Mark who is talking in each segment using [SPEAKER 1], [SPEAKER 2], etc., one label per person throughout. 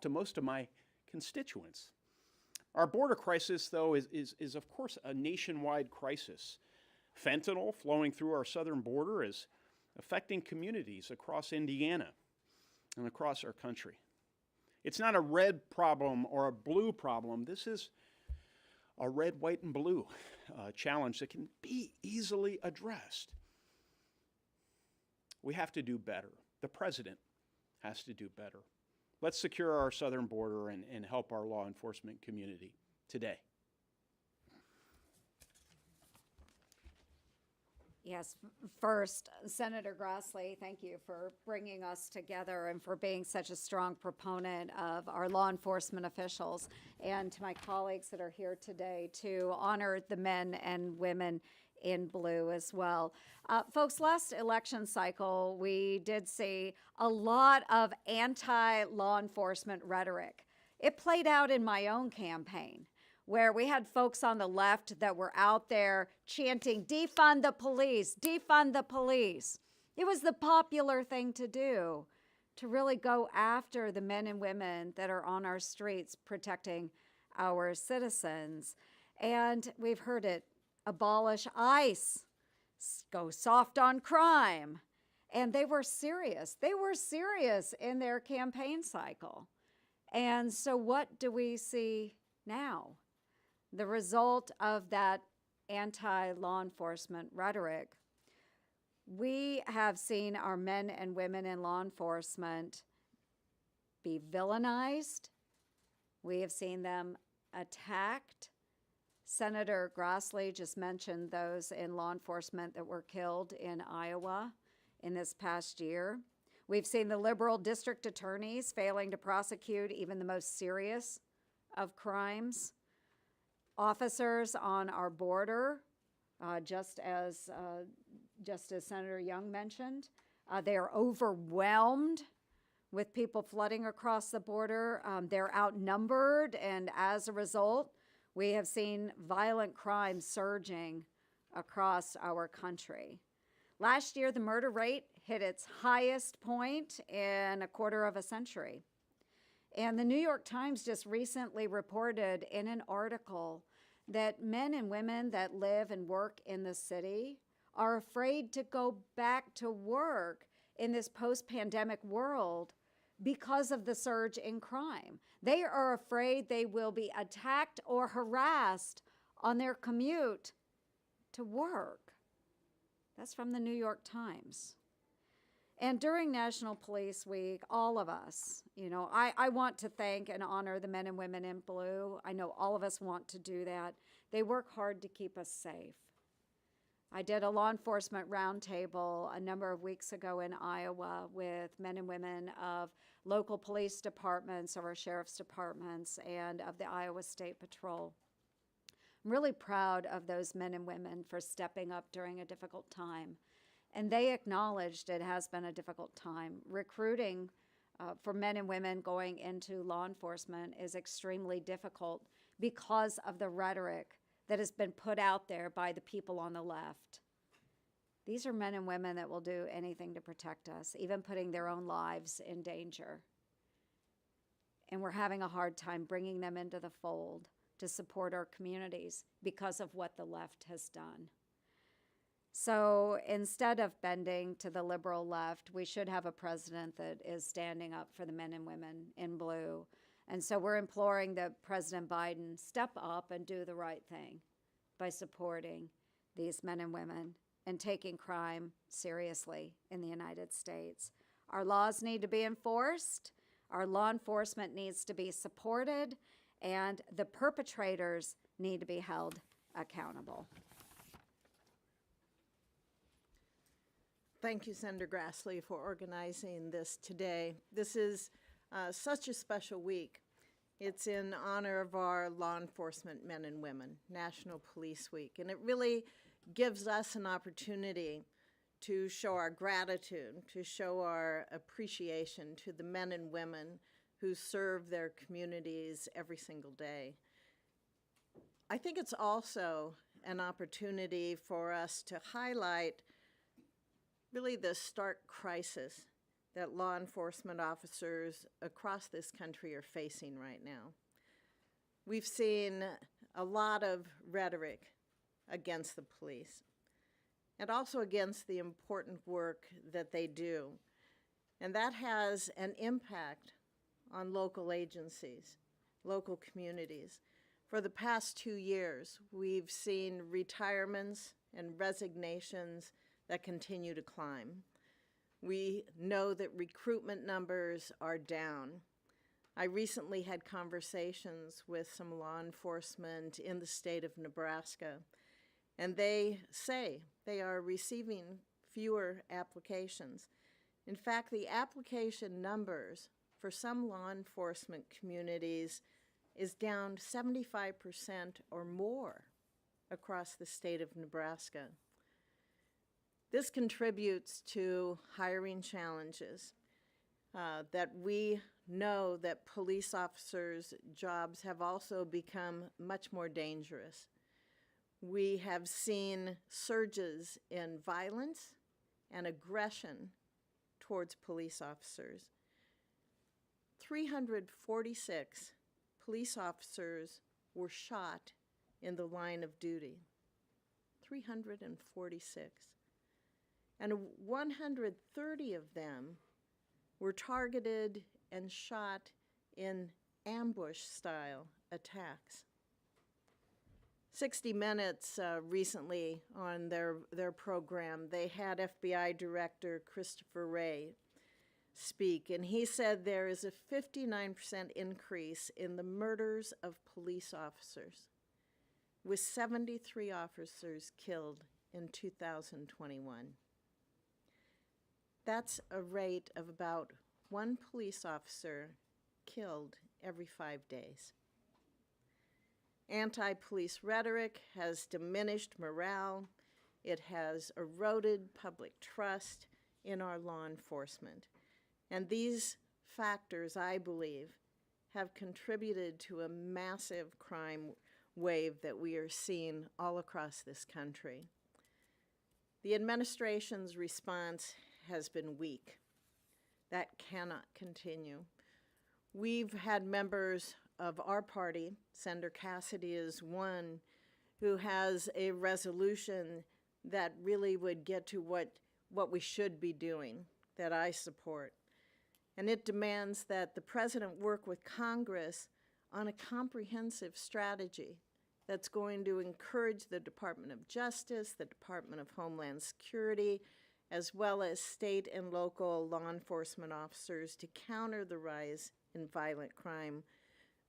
[SPEAKER 1] to most of my constituents. Our border crisis, though, is of course a nationwide crisis. Fentanyl flowing through our southern border is affecting communities across Indiana and across our country. It's not a red problem or a blue problem. This is a red, white, and blue challenge that can be easily addressed. We have to do better. The president has to do better. Let's secure our southern border and help our law enforcement community today.
[SPEAKER 2] Yes, first, Senator Grassley, thank you for bringing us together and for being such a strong proponent of our law enforcement officials, and to my colleagues that are here today to honor the men and women in blue as well. Folks, last election cycle, we did see a lot of anti-law enforcement rhetoric. It played out in my own campaign, where we had folks on the left that were out there chanting, defund the police, defund the police. It was the popular thing to do, to really go after the men and women that are on our streets protecting our citizens. And we've heard it, abolish ICE, go soft on crime. And they were serious. They were serious in their campaign cycle. And so what do we see now? The result of that anti-law enforcement rhetoric, we have seen our men and women in law enforcement be villainized. We have seen them attacked. Senator Grassley just mentioned those in law enforcement that were killed in Iowa in this past year. We've seen the liberal district attorneys failing to prosecute even the most serious of crimes. Officers on our border, just as Senator Young mentioned, they are overwhelmed with people flooding across the border. They're outnumbered, and as a result, we have seen violent crime surging across our country. Last year, the murder rate hit its highest point in a quarter of a century. And the New York Times just recently reported in an article that men and women that live and work in the city are afraid to go back to work in this post-pandemic world because of the surge in crime. They are afraid they will be attacked or harassed on their commute to work. That's from the New York Times. And during National Police Week, all of us, I want to thank and honor the men and women in blue. I know all of us want to do that. They work hard to keep us safe. I did a law enforcement roundtable a number of weeks ago in Iowa with men and women of local police departments, of our sheriff's departments, and of the Iowa State Patrol. I'm really proud of those men and women for stepping up during a difficult time. And they acknowledged it has been a difficult time. Recruiting for men and women going into law enforcement is extremely difficult because of the rhetoric that has been put out there by the people on the left. These are men and women that will do anything to protect us, even putting their own lives in danger. And we're having a hard time bringing them into the fold to support our communities because of what the left has done. So instead of bending to the liberal left, we should have a president that is standing up for the men and women in blue. And so we're imploring that President Biden step up and do the right thing by supporting these men and women and taking crime seriously in the United States. Our laws need to be enforced, our law enforcement needs to be supported, and the perpetrators need to be held accountable.
[SPEAKER 3] Thank you, Senator Grassley, for organizing this today. This is such a special week. It's in honor of our law enforcement men and women, National Police Week, and it really gives us an opportunity to show our gratitude, to show our appreciation to the men and women who serve their communities every single day. I think it's also an opportunity for us to highlight really the stark crisis that law enforcement officers across this country are facing right now. We've seen a lot of rhetoric against the police and also against the important work that they do. And that has an impact on local agencies, local communities. For the past 2 years, we've seen retirements and resignations that continue to climb. We know that recruitment numbers are down. I recently had conversations with some law enforcement in the state of Nebraska, and they say they are receiving fewer applications. In fact, the application numbers for some law enforcement communities is down 75% or more across the state of Nebraska. This contributes to hiring challenges that we know that police officers' jobs have also become much more dangerous. We have seen surges in violence and aggression towards police officers. 346 police officers were shot in the line of duty. 346. And 130 of them were targeted and shot in ambush-style attacks. 60 Minutes recently on their program, they had FBI Director Christopher Wray speak, and he said there is a 59% increase in the murders of police officers, with 73 officers killed in 2021. That's a rate of about 1 police officer killed every 5 days. Anti-police rhetoric has diminished morale. It has eroded public trust in our law enforcement. And these factors, I believe, have contributed to a massive crime wave that we are seeing all across this country. The administration's response has been weak. That cannot continue. We've had members of our party, Senator Cassidy is one, who has a resolution that really would get to what we should be doing, that I support. And it demands that the President work with Congress on a comprehensive strategy that's going to encourage the Department of Justice, the Department of Homeland Security, as well as state and local law enforcement officers to counter the rise in violent crime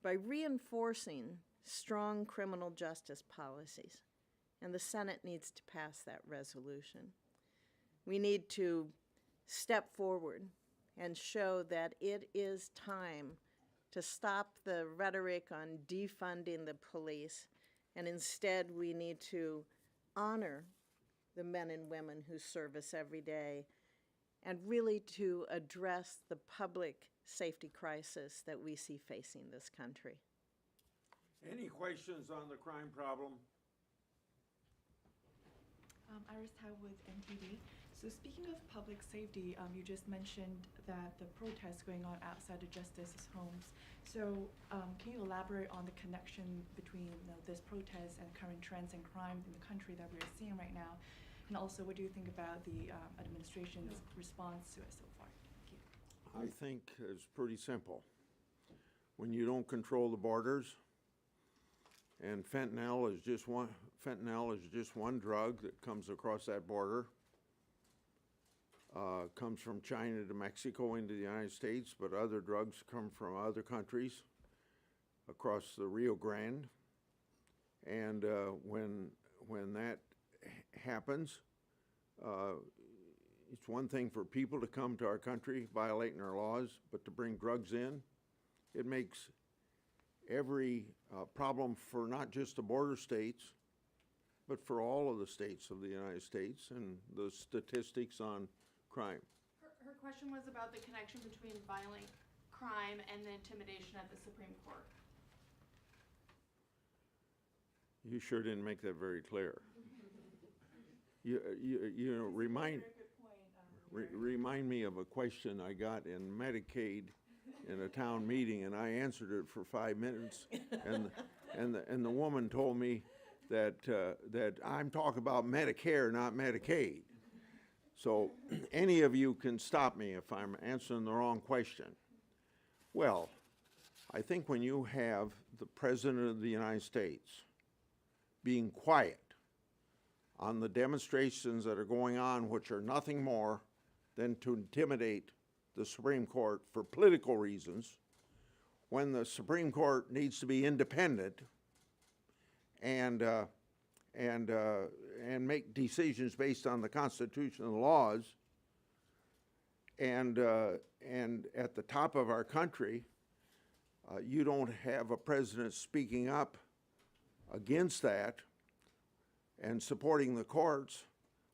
[SPEAKER 3] by reinforcing strong criminal justice policies. And the Senate needs to pass that resolution. We need to step forward and show that it is time to stop the rhetoric on defunding the police, and instead we need to honor the men and women who serve us every day, and really to address the public safety crisis that we see facing this country.
[SPEAKER 4] Any questions on the crime problem?
[SPEAKER 5] Iris Tao with NTD. So speaking of public safety, you just mentioned that the protests going on outside the justices' homes. So can you elaborate on the connection between this protest and current trends in crime in the country that we're seeing right now? And also, what do you think about the administration's response to it so far? Thank you.
[SPEAKER 4] I think it's pretty simple. When you don't control the borders, and fentanyl is just one drug that comes across that border. Comes from China to Mexico into the United States, but other drugs come from other countries across the Rio Grande. And when that happens, it's one thing for people to come to our country violating our laws, but to bring drugs in, it makes every problem for not just the border states, but for all of the states of the United States and the statistics on crime.
[SPEAKER 6] Her question was about the connection between violent crime and the intimidation at the Supreme Court.
[SPEAKER 4] You sure didn't make that very clear. You know, remind me of a question I got in Medicaid in a town meeting, and I answered it for 5 minutes, and the woman told me that I'm talking about Medicare, not Medicaid. So any of you can stop me if I'm answering the wrong question. Well, I think when you have the President of the United States being quiet on the demonstrations that are going on, which are nothing more than to intimidate the Supreme Court for political reasons, when the Supreme Court needs to be independent and make decisions based on the Constitution and the laws, and at the top of our country, you don't have a president speaking up against that and supporting the courts.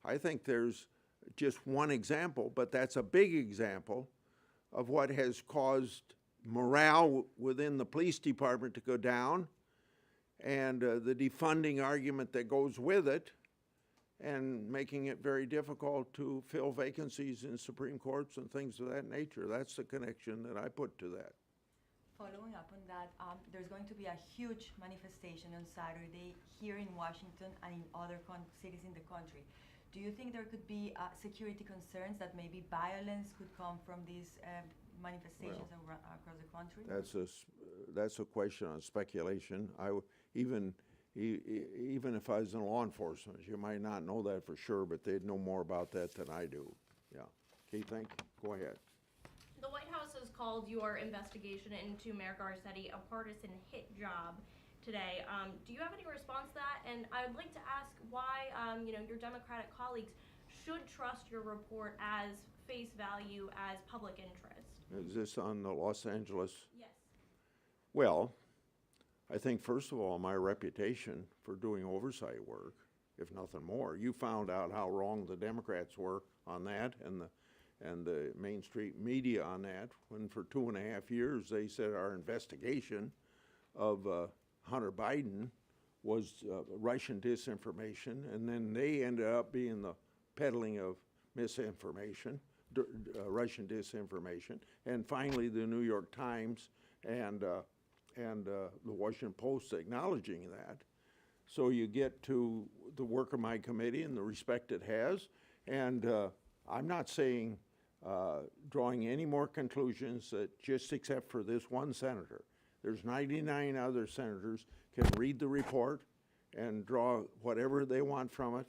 [SPEAKER 4] I think there's just one example, but that's a big example of what has caused morale within the police department to go down, and the defunding argument that goes with it, and making it very difficult to fill vacancies in Supreme Courts and things of that nature. That's the connection that I put to that.
[SPEAKER 7] Following up on that, there's going to be a huge manifestation on Saturday here in Washington and in other cities in the country. Do you think there could be security concerns that maybe violence could come from these manifestations across the country?
[SPEAKER 4] That's a question on speculation. Even if I was in law enforcement, you might not know that for sure, but they'd know more about that than I do. Yeah. Okay, go ahead.
[SPEAKER 8] The White House has called your investigation into Mayor Garcetti a partisan hit job today. Do you have any response to that? And I would like to ask why your Democratic colleagues should trust your report as face value as public interest.
[SPEAKER 4] Is this on the Los Angeles?
[SPEAKER 8] Yes.
[SPEAKER 4] Well, I think first of all, my reputation for doing oversight work, if nothing more. You found out how wrong the Democrats were on that, and the Main Street media on that, when for 2.5 years they said our investigation of Hunter Biden was Russian disinformation, and then they ended up being the peddling of misinformation, Russian disinformation, and finally the New York Times and the Washington Post acknowledging that. So you get to the work of my committee and the respect it has, and I'm not saying drawing any more conclusions that just except for this one senator. There's 99 other senators can read the report and draw whatever they want from it,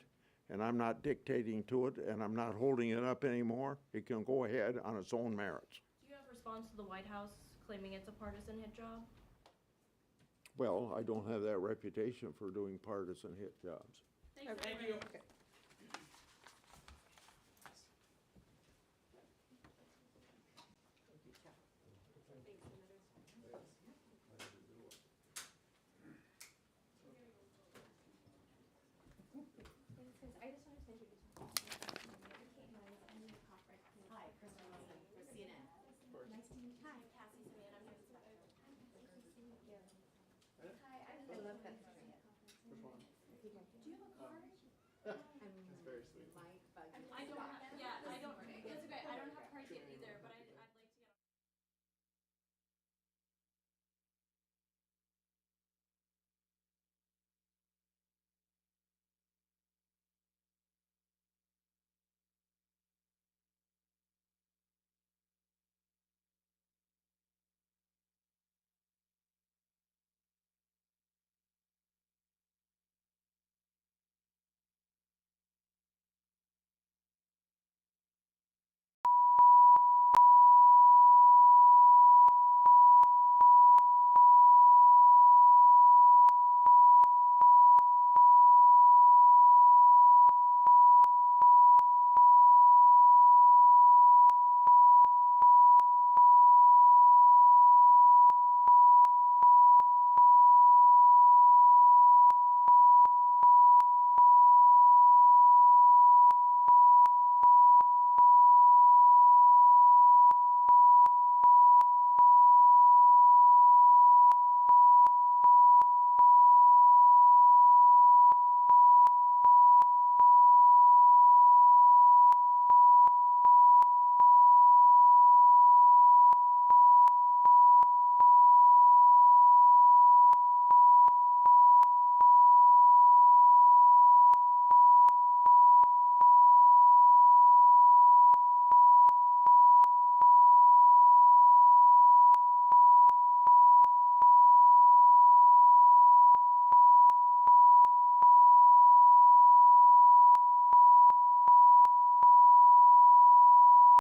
[SPEAKER 4] and I'm not dictating to it, and I'm not holding it up anymore. It can go ahead on its own merits.
[SPEAKER 8] Do you have a response to the White House claiming it's a partisan hit job?
[SPEAKER 4] Well, I don't have that reputation for doing partisan hit jobs.
[SPEAKER 8] Thank you.